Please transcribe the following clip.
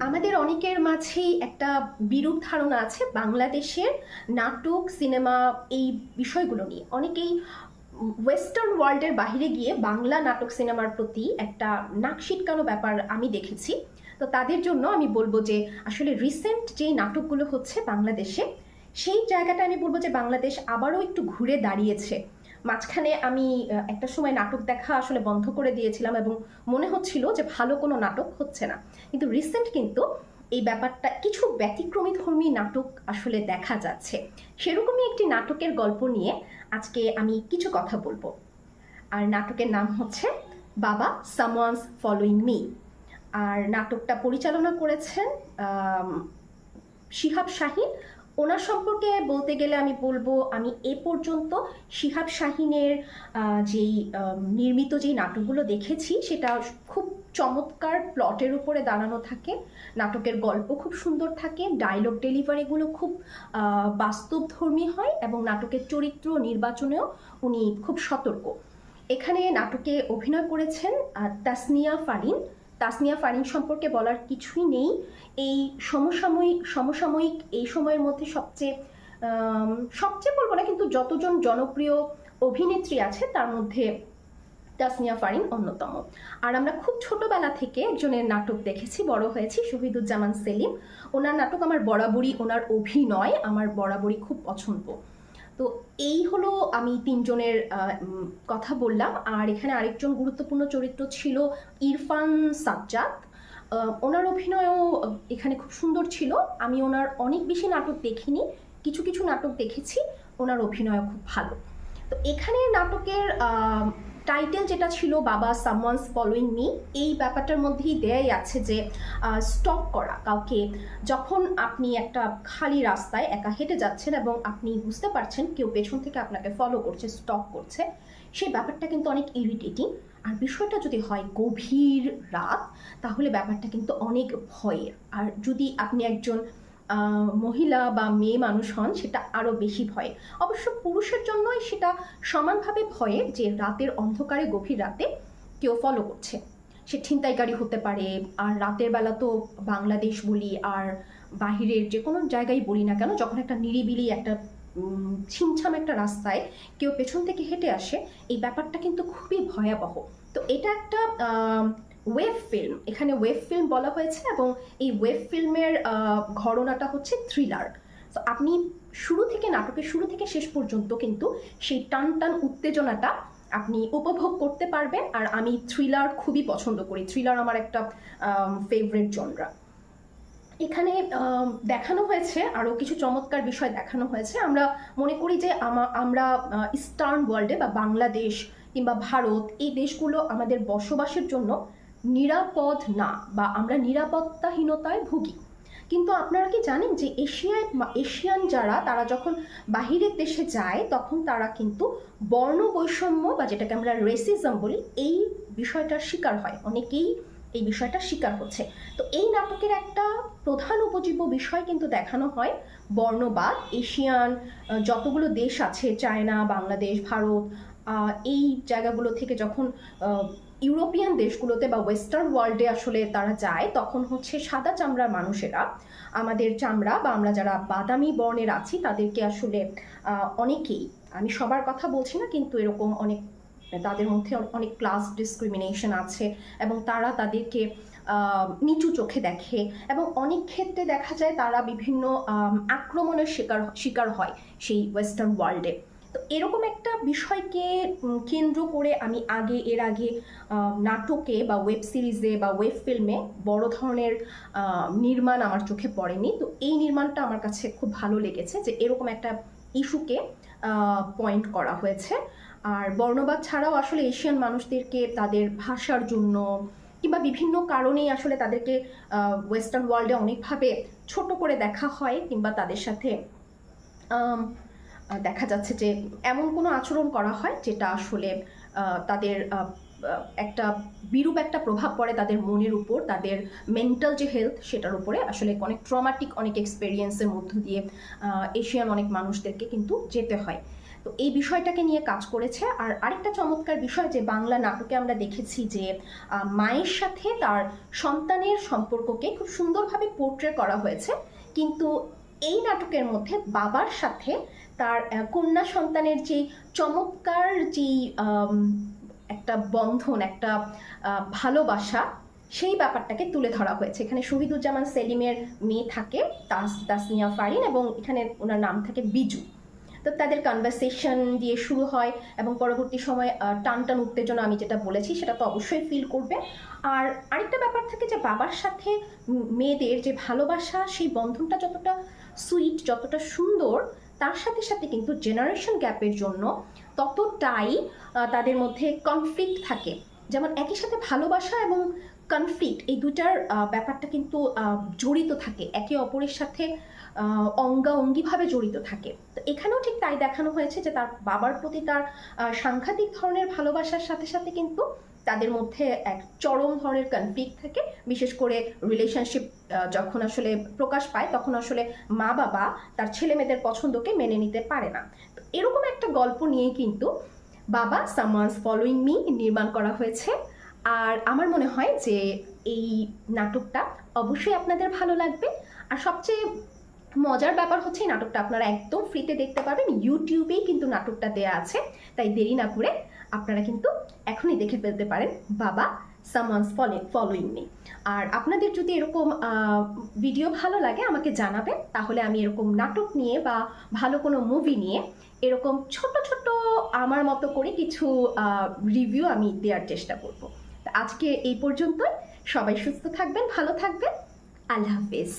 আমাদের অনেকের মাঝেই একটা বিরূপ ধারণা আছে বাংলাদেশের নাটক, সিনেমা এই বিষয়গুলো নিয়ে। অনেকেই ওয়েস্টার্ন ওয়ার্ল্ডের বাইরে গিয়ে বাংলা নাটক সিনেমার প্রতি একটা নাক সিটকানো ব্যাপার আমি দেখেছি। তো তাদের জন্য আমি বলবো যে আসলে রিসেন্ট যেই নাটকগুলো হচ্ছে বাংলাদেশে, সেই জায়গাটা আমি বলবো যে বাংলাদেশ আবারও একটু ঘুরে দাঁড়িয়েছে। মাঝখানে আমি একটা সময় নাটক দেখা আসলে বন্ধ করে দিয়েছিলাম এবং মনে হচ্ছিল যে ভালো কোনো নাটক হচ্ছে না। কিন্তু রিসেন্ট কিন্তু এই ব্যাপারটা কিছু ব্যতিক্রমী ধর্মী নাটক আসলে দেখা যাচ্ছে। সেরকমই একটি নাটকের গল্প নিয়ে আজকে আমি কিছু কথা বলবো। আর নাটকের নাম হচ্ছে বাবা সামওয়ানস ফলোইং মি। আর নাটকটা পরিচালনা করেছেন শিহাব শাহীন। ওনার সম্পর্কে বলতে গেলে আমি বলবো, আমি এ পর্যন্ত শিহাব শাহীনের যেই নির্মিত যেই নাটকগুলো দেখেছি সেটা খুব চমৎকার প্লটের উপরে দাঁড়ানো থাকে। নাটকের গল্প খুব সুন্দর থাকে, ডায়লগ ডেলিভারিগুলো খুব বাস্তবধর্মী হয় এবং নাটকের চরিত্র নির্বাচনেও উনি খুব সতর্ক। এখানে নাটকে অভিনয় করেছেন তাসনিয়া ফারিন। তাসনিয়া ফারিন সম্পর্কে বলার কিছুই নেই। এই সমসাময়িক এই সময়ের মধ্যে সবচেয়ে বলবো না, কিন্তু যতজন জনপ্রিয় অভিনেত্রী আছে তার মধ্যে তাসনিয়া ফারিন অন্যতম। আর আমরা খুব ছোটবেলা থেকে একজনের নাটক দেখেছি, বড় হয়েছি, শহীদুজ্জামান সেলিম। ওনার নাটক আমার বরাবরই, ওনার অভিনয় আমার বরাবরই খুব পছন্দ। তো এই হলো, আমি তিনজনের কথা বললাম। আর এখানে আরেকজন গুরুত্বপূর্ণ চরিত্র ছিল ইরফান সাজ্জাদ। ওনার অভিনয়ও এখানে খুব সুন্দর ছিল। আমি ওনার অনেক বেশি নাটক দেখিনি, কিছু কিছু নাটক দেখেছি, ওনার অভিনয় খুব ভালো। তো এখানে নাটকের টাইটেল যেটা ছিল বাবা সামওয়ানস ফলোইং মি, এই ব্যাপারটার মধ্যেই দেয়াই আছে যে স্টপ করা কাউকে। যখন আপনি একটা খালি রাস্তায় একা হেঁটে যাচ্ছেন এবং আপনি বুঝতে পারছেন কেউ পেছন থেকে আপনাকে ফলো করছে, স্টপ করছে, সেই ব্যাপারটা কিন্তু অনেক ইরিটেটিং। আর বিষয়টা যদি হয় গভীর রাত, তাহলে ব্যাপারটা কিন্তু অনেক ভয়ের। আর যদি আপনি একজন মহিলা বা মেয়ে মানুষ হন, সেটা আরও বেশি ভয়ের। অবশ্য পুরুষের জন্যই সেটা সমানভাবে ভয়ের, যে রাতের অন্ধকারে গভীর রাতে কেউ ফলো করছে। সে ছিনতাইকারী হতে পারে। আর রাতের বেলা তো বাংলাদেশ বলি আর বাহিরের যে কোনো জায়গায় বলি না কেন, যখন একটা নিরিবিলি একটা ছিমছাম একটা রাস্তায় কেউ পেছন থেকে হেঁটে আসে, এই ব্যাপারটা কিন্তু খুবই ভয়াবহ। তো এটা একটা ওয়েব ফিল্ম, এখানে ওয়েব ফিল্ম বলা হয়েছে এবং এই ওয়েব ফিল্মের ঘটনাটা হচ্ছে থ্রিলার। তো আপনি নাটকের শুরু থেকে শেষ পর্যন্ত কিন্তু সেই টান টান উত্তেজনাটা আপনি উপভোগ করতে পারবেন। আর আমি থ্রিলার খুবই পছন্দ করি, থ্রিলার আমার একটা ফেভারিট জনরা। এখানে দেখানো হয়েছে আরও কিছু চমৎকার বিষয় দেখানো হয়েছে। আমরা মনে করি যে আমরা ইস্টার্ন ওয়ার্ল্ডে বা বাংলাদেশ কিংবা ভারত, এই দেশগুলো আমাদের বসবাসের জন্য নিরাপদ না, বা আমরা নিরাপত্তাহীনতায় ভুগি। কিন্তু আপনারা কি জানেন যে এশিয়ান যারা, তারা যখন বাহিরের দেশে যায় তখন তারা কিন্তু বর্ণ বৈষম্য বা যেটাকে আমরা রেসিজম বলি, এই বিষয়টার শিকার হয়। অনেকেই এই বিষয়টা শিকার হচ্ছে। তো এই নাটকের একটা প্রধান উপজীব্য বিষয় কিন্তু দেখানো হয় বর্ণবাদ। এশিয়ান যতগুলো দেশ আছে, চায়না, বাংলাদেশ, ভারত, এই জায়গাগুলো থেকে যখন ইউরোপিয়ান দেশগুলোতে বা ওয়েস্টার্ন ওয়ার্ল্ডে আসলে তারা যায়, তখন হচ্ছে সাদা চামড়ার মানুষেরা আমাদের চামড়া বা আমরা যারা বাদামি বর্ণের আছি তাদেরকে আসলে অনেকেই, আমি সবার কথা বলছি না, কিন্তু এরকম অনেক, তাদের মধ্যে অনেক ক্লাস ডিসক্রিমিনেশন আছে এবং তারা তাদেরকে নিচু চোখে দেখে এবং অনেক ক্ষেত্রে দেখা যায় তারা বিভিন্ন আক্রমণের শিকার হয় সেই ওয়েস্টার্ন ওয়ার্ল্ডে। তো এরকম একটা বিষয়কে কেন্দ্র করে আমি এর আগে নাটকে বা ওয়েব সিরিজে বা ওয়েব ফিল্মে বড় ধরনের নির্মাণ আমার চোখে পড়েনি। তো এই নির্মাণটা আমার কাছে খুব ভালো লেগেছে, যে এরকম একটা ইস্যুকে পয়েন্ট করা হয়েছে। আর বর্ণবাদ ছাড়াও আসলে এশিয়ান মানুষদেরকে তাদের ভাষার জন্য কিংবা বিভিন্ন কারণেই আসলে তাদেরকে ওয়েস্টার্ন ওয়ার্ল্ডে অনেকভাবে ছোট করে দেখা হয়, কিংবা তাদের সাথে দেখা যাচ্ছে যে এমন কোনো আচরণ করা হয় যেটা আসলে তাদের একটা বিরূপ একটা প্রভাব পড়ে তাদের মনের উপর, তাদের মেন্টাল যে হেলথ সেটার উপরে। আসলে অনেক ট্রমাটিক অনেক এক্সপেরিয়েন্সের মধ্য দিয়ে এশিয়ান অনেক মানুষদেরকে কিন্তু যেতে হয়। তো তো এই বিষয়টাকে নিয়ে কাজ করেছে। আর আরেকটা চমৎকার বিষয় যে বাংলা নাটকে আমরা দেখেছি যে মায়ের সাথে তার সন্তানের সম্পর্ককে খুব সুন্দরভাবে পোর্ট্রে করা হয়েছে, কিন্তু এই নাটকের মধ্যে বাবার সাথে তার কন্যা সন্তানের যেই চমৎকার যেই একটা বন্ধন, একটা ভালোবাসা, সেই ব্যাপারটাকে তুলে ধরা হয়েছে। এখানে শহীদুজ্জামান সেলিমের মেয়ে থাকে তাসনিয়া ফারিন, এবং এখানে ওনার নাম থাকে বিজু। তো তাদের কনভারসেশন দিয়ে শুরু হয় এবং পরবর্তী সময় টান টান উত্তেজনা, আমি যেটা বলেছি সেটা তো অবশ্যই ফিল করবে। আর আরেকটা ব্যাপার থাকে যে বাবার সাথে মেয়েদের যে ভালোবাসা, সেই বন্ধনটা যতটা সুইট, যতটা সুন্দর, তার সাথে সাথে কিন্তু জেনারেশন গ্যাপের জন্য ততটাই তাদের মধ্যে কনফ্লিক্ট থাকে। যেমন একই সাথে ভালোবাসা এবং কনফ্লিক্ট, এই দুটার ব্যাপারটা কিন্তু জড়িত থাকে, একে অপরের সাথে অঙ্গাঅঙ্গিভাবে জড়িত থাকে। তো এখানেও ঠিক তাই দেখানো হয়েছে যে তার বাবার প্রতি তার সাংঘাতিক ধরনের ভালোবাসার সাথে সাথে কিন্তু তাদের মধ্যে এক চরম ধরনের কনফ্লিক্ট থাকে। বিশেষ করে রিলেশনশিপ যখন আসলে প্রকাশ পায়, তখন আসলে মা বাবা তার ছেলে মেয়েদের পছন্দকে মেনে নিতে পারে না। তো এরকম একটা গল্প নিয়ে কিন্তু বাবা সামওয়ানস ফলোইং মি নির্মাণ করা হয়েছে। আর আমার মনে হয় যে এই নাটকটা অবশ্যই আপনাদের ভালো লাগবে। আর সবচেয়ে মজার ব্যাপার হচ্ছে এই নাটকটা আপনারা একদম ফ্রিতে দেখতে পাবেন, ইউটিউবেই কিন্তু নাটকটা দেয়া আছে। তাই দেরি না করে আপনারা কিন্তু এখনই দেখে ফেলতে পারেন বাবা সামওয়ানস ফলোইং মি। আর আপনাদের যদি এরকম ভিডিও ভালো লাগে আমাকে জানাবেন, তাহলে আমি এরকম নাটক নিয়ে বা ভালো কোনো মুভি নিয়ে এরকম ছোট ছোট আমার মতো করে কিছু রিভিউ আমি দেওয়ার চেষ্টা করব। আজকে এই পর্যন্তই। সবাই সুস্থ থাকবেন, ভালো থাকবেন। আল্লাহ হাফেজ।